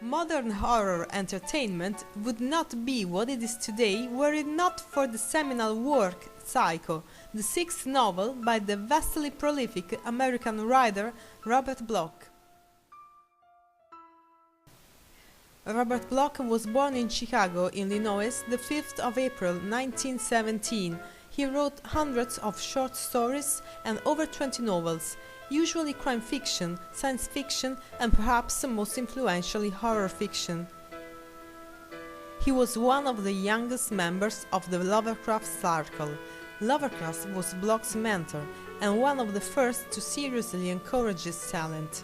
Modern horror entertainment would not be what it is today were it not for the seminal work Psycho, the sixth novel by the vastly prolific American writer Robert Bloch. Robert Bloch was born in Chicago, Illinois, the 5th of April 1917. He wrote hundreds of short stories and over 20 novels, usually crime fiction, science fiction, and perhaps most influentially horror fiction. He was one of the youngest members of the Lovecraft Circle. Lovecraft was Bloch's mentor and one of the first to seriously encourage his talent.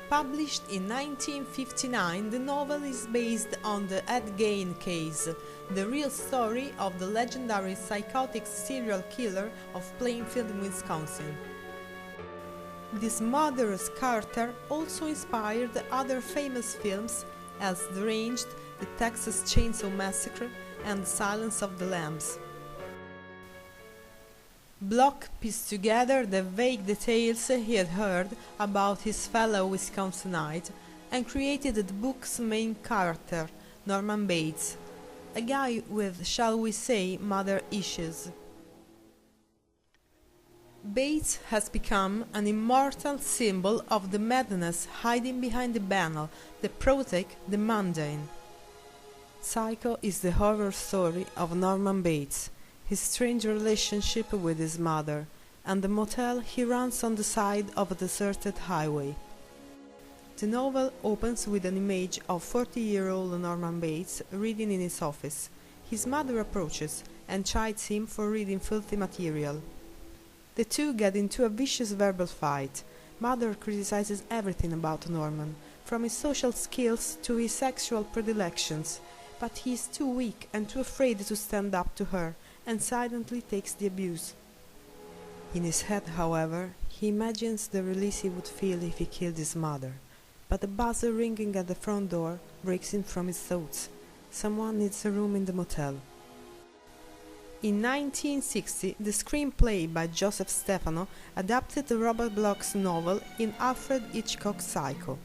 Published in 1959, the novel is based on the Ed Gein case, the real story of the legendary psychotic serial killer of Plainfield, Wisconsin. This murderous character also inspired other famous films as Deranged, The Texas Chainsaw Massacre, and Silence of the Lambs. Bloch pieced together the vague details he had heard about his fellow Wisconsinite and created the book's main character, Norman Bates, a guy with, shall we say, mother issues. Bates has become an immortal symbol of the madness hiding behind the banal, the prosaic, the mundane. Psycho is the horror story of Norman Bates, his strange relationship with his mother, and the motel he runs on the side of a deserted highway. The novel opens with an image of 40-year-old Norman Bates reading in his office. His mother approaches and chides him for reading filthy material. The two get into a vicious verbal fight. Mother criticizes everything about Norman, from his social skills to his sexual predilections, but he is too weak and too afraid to stand up to her, and silently takes the abuse. In his head, however, he imagines the release he would feel if he killed his mother, but the buzzer ringing at the front door breaks him from his thoughts. Someone needs a room in the motel. In 1960, the screenplay by Joseph Stefano adapted Robert Bloch's novel in Alfred Hitchcock's Psycho,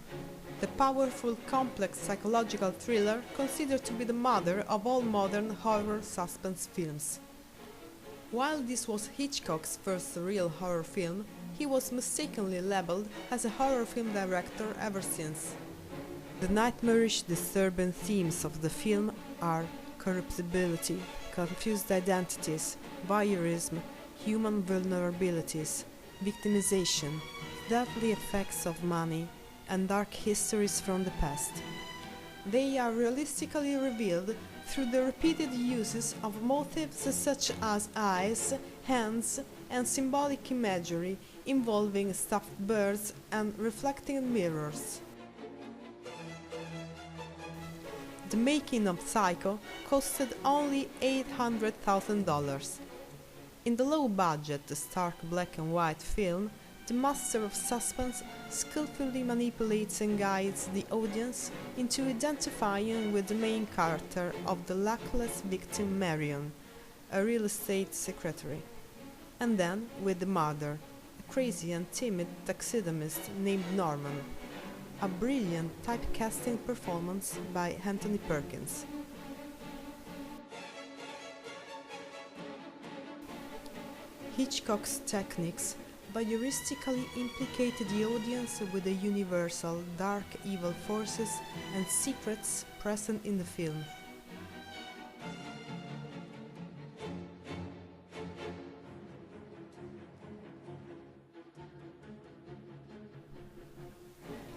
the powerful, complex psychological thriller considered to be the mother of all modern horror suspense films. While this was Hitchcock's first real horror film, he was mistakenly labeled as a horror film director ever since. The nightmarish, disturbing themes of the film are corruptibility, confused identities, voyeurism, human vulnerabilities, victimization, deadly effects of money, and dark histories from the past. They are realistically revealed through the repeated uses of motifs such as eyes, hands, and symbolic imagery involving stuffed birds and reflecting mirrors. The making of Psycho costed only $800,000. In the low-budget, stark black and white film, the master of suspense skillfully manipulates and guides the audience into identifying with the main character of the luckless victim Marion, a real estate secretary, and then with the murderer, a crazy and timid taxidermist named Norman. A brilliant typecasting performance by Anthony Perkins. Hitchcock's techniques voyeuristically implicated the audience with the universal dark evil forces and secrets present in the film.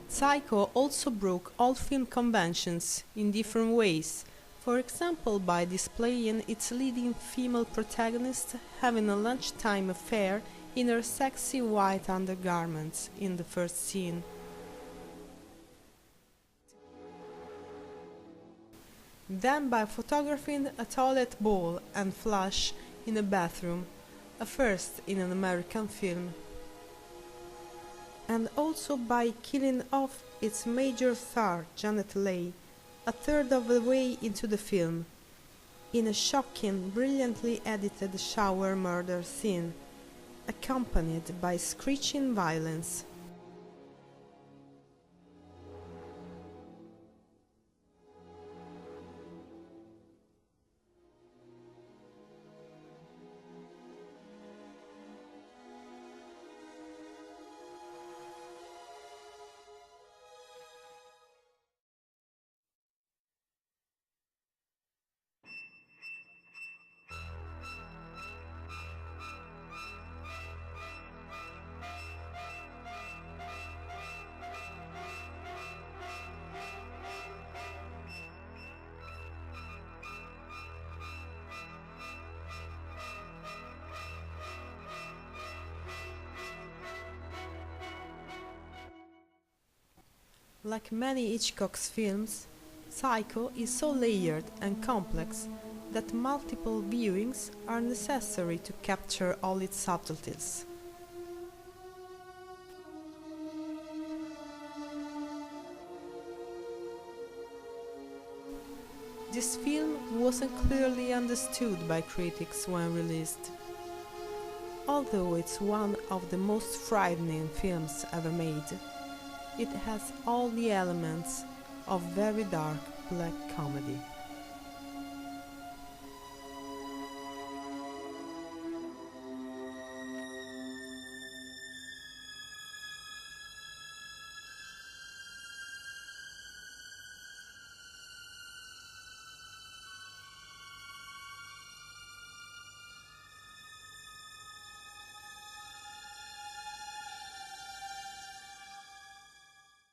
Psycho also broke all film conventions in different ways, for example by displaying its leading female protagonist having a lunchtime affair in her sexy white undergarments in the first scene. Then by photographing a toilet bowl and flush in a bathroom, a first in an American film. And also by killing off its major star, Janet Leigh, a third of the way into the film, in a shocking, brilliantly edited shower murder scene, accompanied by screeching violence. Like many Hitchcock's films, Psycho is so layered and complex that multiple viewings are necessary to capture all its subtleties. This film wasn't clearly understood by critics when released. Although it's one of the most frightening films ever made, it has all the elements of very dark black comedy.